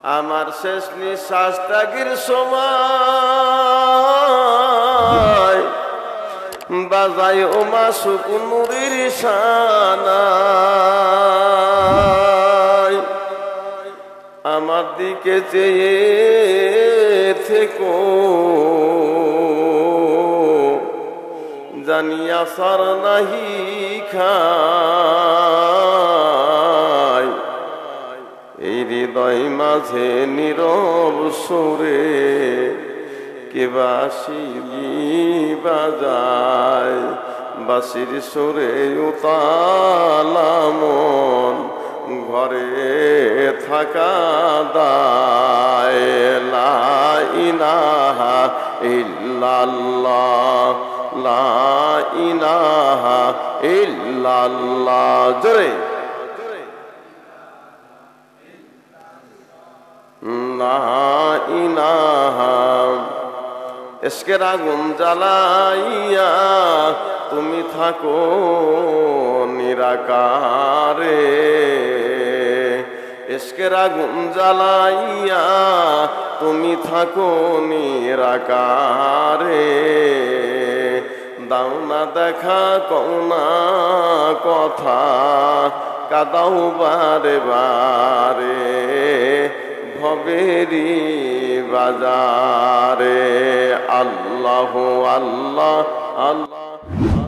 আমার শেষ নিঃশ্বাস ত্যাগের সময় বাজাই ওমা সুকুনুরির শানায় আমার দিকে চেয়ে থেকো জানিয়া সার নাহি খাই এই হৃদয় মাঝে নীরব সুরে কে বাঁশি বাজায় বাঁশির সুরে উতালা মন ঘরে থাকা দায় লা ইলাহা ইল্লাল্লাহ লা ইলাহা ইল্লাল্লাহ জোরে লা ইলাহা ইশকের আগুন জ্বালাইয়া তুমি থাকো নিরাকারে ইশকের আগুন জ্বালাইয়া তুমি থাকো নিরাকারে দাও না দেখা কওনা কথা কাদাও বারে বারে ভবেরি বাজারে আল্লাহু আল্লাহ আল্লাহ।